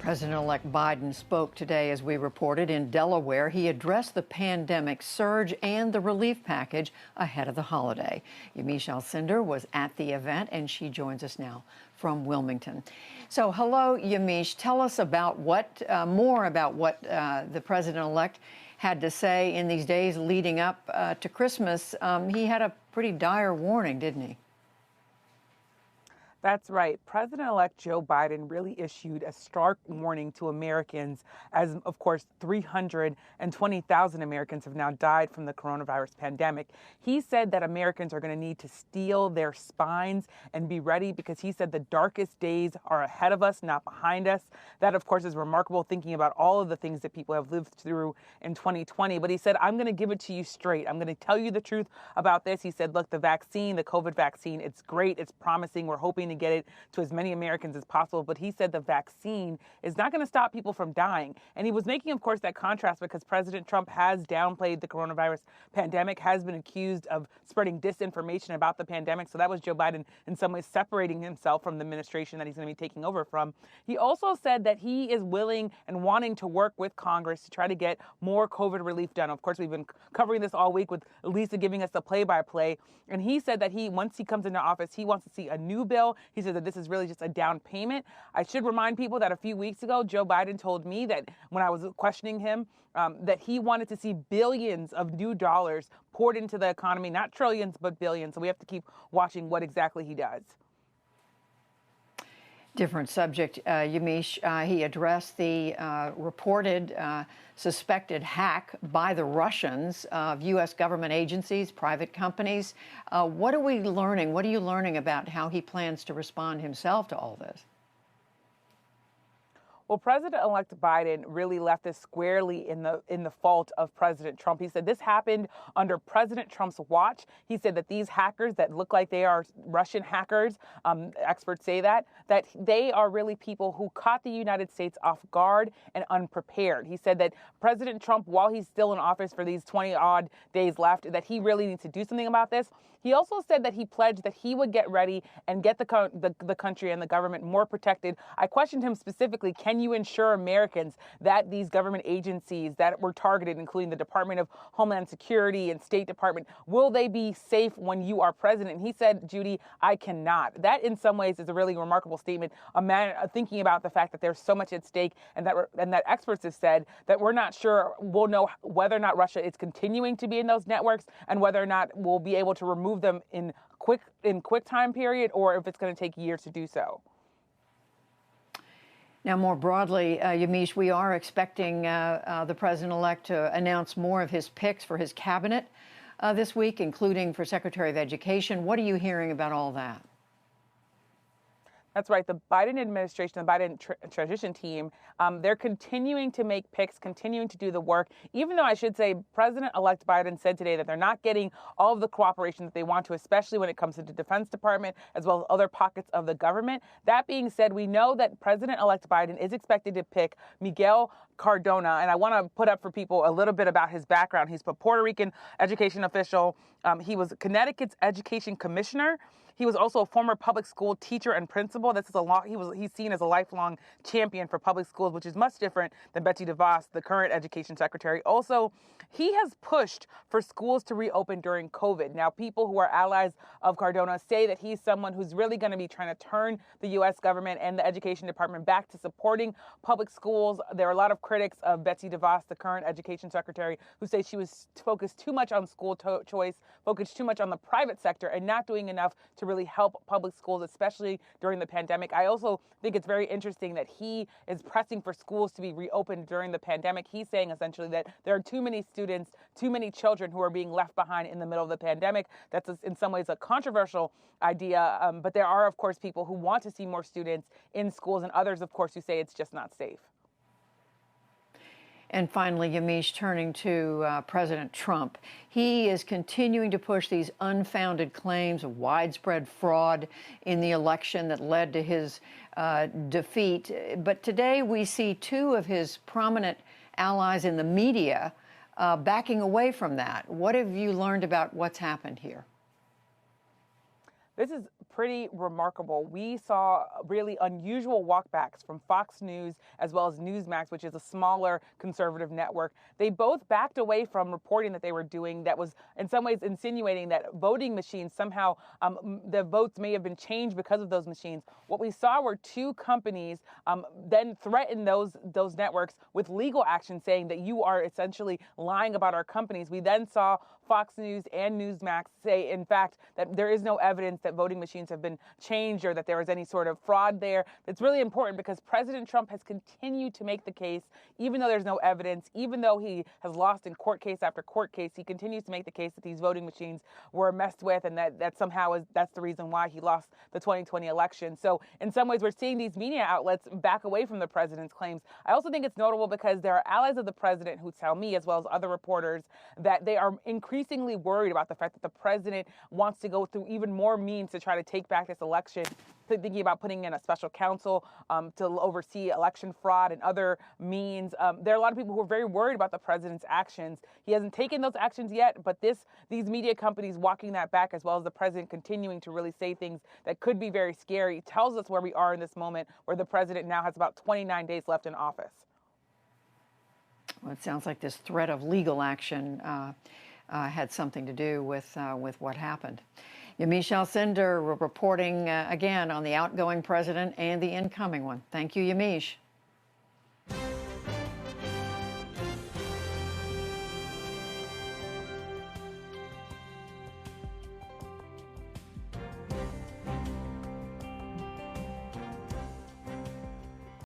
President-elect Biden spoke today, as we reported, in Delaware. He addressed the pandemic surge and the relief package ahead of the holiday. Yamiche Alcindor was at the event, and she joins us now from Wilmington. So, hello, Yamiche. Tell us about more about what the president-elect had to say in these days leading up to Christmas. He had a pretty dire warning, didn't he? That's right. President-elect Joe Biden really issued a stark warning to Americans as, of course, 320,000 Americans have now died from the coronavirus pandemic. He said that Americans are going to need to steel their spines and be ready because he said the darkest days are ahead of us, not behind us. That, of course, is remarkable thinking about all of the things that people have lived through in 2020. But he said, I'm going to give it to you straight. I'm going to tell you the truth about this. He said, look, the vaccine, the COVID vaccine, it's great. It's promising. We're hoping to get it to as many Americans as possible. But he said the vaccine is not going to stop people from dying. And he was making, of course, that contrast because President Trump has downplayed the coronavirus pandemic, has been accused of spreading disinformation about the pandemic. So that was Joe Biden in some ways separating himself from the administration that he's going to be taking over from. He also said that he is willing and wanting to work with Congress to try to get more COVID relief done. Of course, we've been covering this all week with Lisa giving us the play-by-play. And he said that once he comes into office, he wants to see a new bill. He said that this is really just a down payment. I should remind people that a few weeks ago, Joe Biden told me that when I was questioning him, that he wanted to see billions of new dollars poured into the economy, not trillions, but billions. So we have to keep watching what exactly he does. Different subject, Yamiche. He addressed the reported suspected hack by the Russians of U.S. government agencies, private companies. What are we learning? What are you learning about how he plans to respond himself to all this? Well, President-elect Biden really left this squarely in the fault of President Trump. He said this happened under President Trump's watch. He said that these hackers that look like they are Russian hackers, experts say that they are really people who caught the United States off guard and unprepared. He said that President Trump, while he's still in office for these 20-odd days left, that he really needs to do something about this. He also said that he pledged that he would get ready and get the country and the government more protected. I questioned him specifically, can you ensure Americans that these government agencies that were targeted, including the Department of Homeland Security and State Department, will they be safe when you are president? And he said, Judy, I cannot. That in some ways is a really remarkable statement, a man thinking about the fact that there's so much at stake and that experts have said that we're not sure we'll know whether or not Russia is continuing to be in those networks and whether or not we'll be able to remove them in quick time period or if it's going to take years to do so. Now, more broadly, Yamiche, we are expecting the president-elect to announce more of his picks for his cabinet this week, including for Secretary of Education. What are you hearing about all that? That's right. The Biden administration, the Biden transition team, they're continuing to make picks, continuing to do the work, even though I should say President-elect Biden said today that they're not getting all of the cooperation that they want to, especially when it comes to the Defense Department, as well as other pockets of the government. That being said, we know that President-elect Biden is expected to pick Miguel Cardona, and I want to put up for people a little bit about his background. He's a Puerto Rican education official. He was Connecticut's education commissioner. He was also a former public school teacher and principal. This is he's seen as a lifelong champion for public schools, which is much different than Betsy DeVos, the current education secretary. Also, he has pushed for schools to reopen during COVID. Now, people who are allies of Cardona say that he's someone who's really going to be trying to turn the U.S. government and the education department back to supporting public schools. There are a lot of critics of Betsy DeVos, the current education secretary, who say she was focused too much on school choice, focused too much on the private sector, and not doing enough to really help public schools, especially during the pandemic. I also think it's very interesting that he is pressing for schools to be reopened during the pandemic. He's saying essentially that there are too many students, too many children who are being left behind in the middle of the pandemic. That's in some ways a controversial idea, but there are, of course, people who want to see more students in schools and others, of course, who say it's just not safe. And finally, Yamiche, turning to President Trump, he is continuing to push these unfounded claims of widespread fraud in the election that led to his defeat. But today we see two of his prominent allies in the media backing away from that. What have you learned about what's happened here? This is pretty remarkable. We saw really unusual walkbacks from Fox News as well as Newsmax, which is a smaller conservative network. They both backed away from reporting that they were doing that was in some ways insinuating that voting machines somehow the votes may have been changed because of those machines. What we saw were two companies then threaten those networks with legal action, saying that you are essentially lying about our companies. We then saw Fox News and Newsmax say, in fact, that there is no evidence that voting machines have been changed or that there was any sort of fraud there. It's really important because President Trump has continued to make the case, even though there's no evidence, even though he has lost in court case after court case, he continues to make the case that these voting machines were messed with and that somehow that's the reason why he lost the 2020 election. So in some ways, we're seeing these media outlets back away from the president's claims. I also think it's notable because there are allies of the president who tell me, as well as other reporters, that they are increasingly worried about the fact that the president wants to go through even more means to try to take back this election, thinking about putting in a special counsel to oversee election fraud and other means. There are a lot of people who are very worried about the president's actions. He hasn't taken those actions yet, but these media companies walking that back, as well as the president continuing to really say things that could be very scary, tells us where we are in this moment, where the president now has about 29 days left in office. Well, it sounds like this threat of legal action had something to do with what happened. Yamiche Alcindor reporting again on the outgoing president and the incoming one. Thank you, Yamiche.